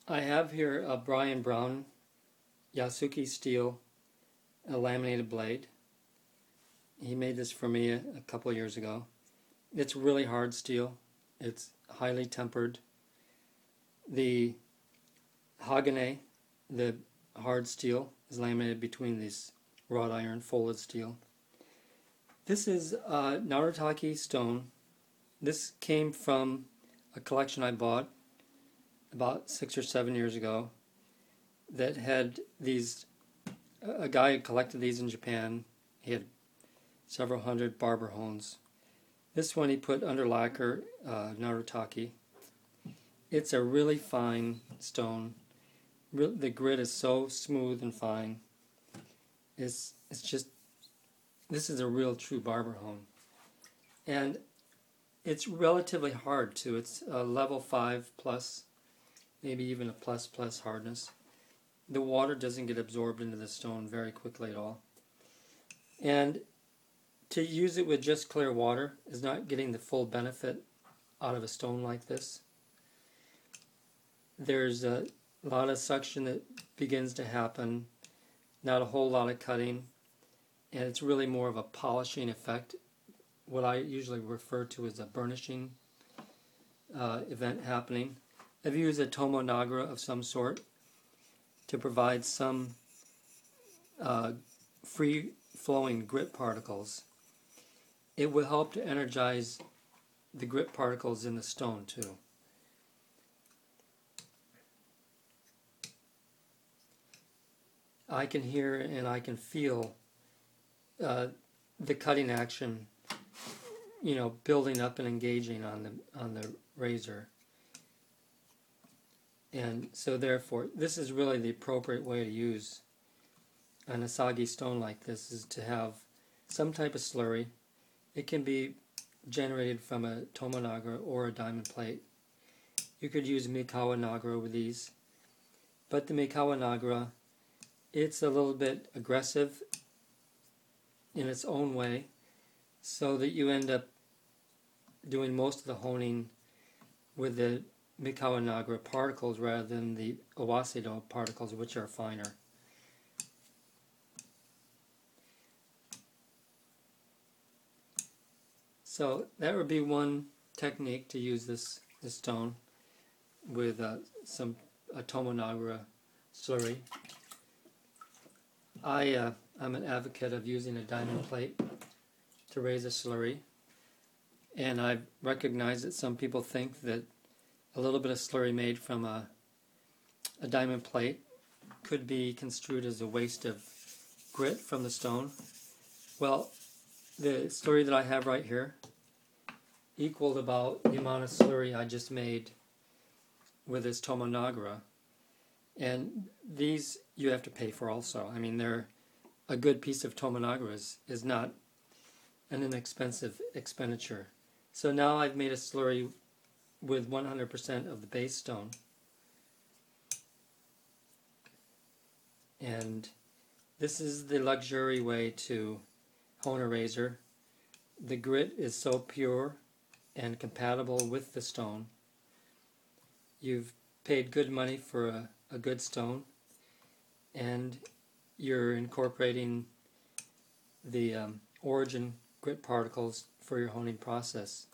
I have here a Brian Brown Yasuki steel, a laminated blade. He made this for me a couple of years ago. It's really hard steel. It's highly tempered. The Hagane, the hard steel, is laminated between these wrought iron folded steel. This is a Narutaki stone. This came from a collection I bought about 6 or 7 years ago that had these. A guy had collected these in Japan. He had several hundred barber hones. This one he put under lacquer, Narutaki. It's a really fine stone. The grit is so smooth and fine. It's just, this is a real true barber hone. And it's relatively hard too. It's a level 5 plus, maybe even a plus hardness. The water doesn't get absorbed into the stone very quickly at all. And to use it with just clear water is not getting the full benefit out of a stone like this. There's a lot of suction that begins to happen, not a whole lot of cutting, and it's really more of a polishing effect, what I usually refer to as a burnishing event happening. I've used a tomonagra of some sort to provide some free-flowing grit particles. It will help to energize the grit particles in the stone too. I can hear and I can feel the cutting action, building up and engaging on the razor. And so therefore, this is really the appropriate way to use an asagi stone like this, is to have some type of slurry. It can be generated from a tomonagra or a diamond plate. You could use Mikawa nagra with these. But the Mikawa nagra, it's a little bit aggressive in its own way, so that you end up doing most of the honing with the Mikawa nagra particles rather than the Owasido particles, which are finer. So that would be one technique to use this stone with a tomonagra slurry. I'm an advocate of using a diamond plate to raise a slurry, and I recognize that some people think that a little bit of slurry made from a diamond plate could be construed as a waste of grit from the stone. Well, the slurry that I have right here equaled about the amount of slurry I just made with this tomonagra. And these you have to pay for also. I mean, a good piece of tomonagra is not an inexpensive expenditure. So now I've made a slurry with 100% of the base stone. And this is the luxury way to hone a razor. The grit is so pure and compatible with the stone. You've paid good money for a good stone, and you're incorporating the origin grit particles for your honing process.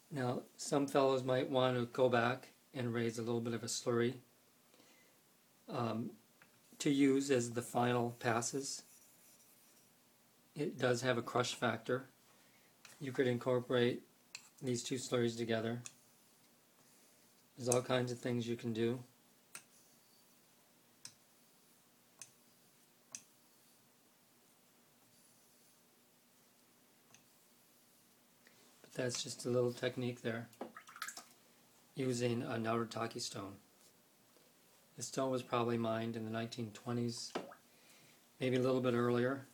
Now, some fellows might want to go back and raise a little bit of a slurry to use as the final passes. It does have a crush factor. You could incorporate these two slurries together. There's all kinds of things you can do. But that's just a little technique there, using a Narutaki stone. The stone was probably mined in the 1920s, maybe a little bit earlier.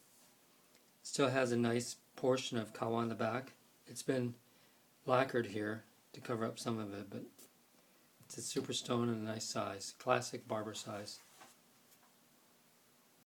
Still has a nice portion of kawa on the back. It's been lacquered here to cover up some of it, but it's a super stone and a nice size, classic barber size.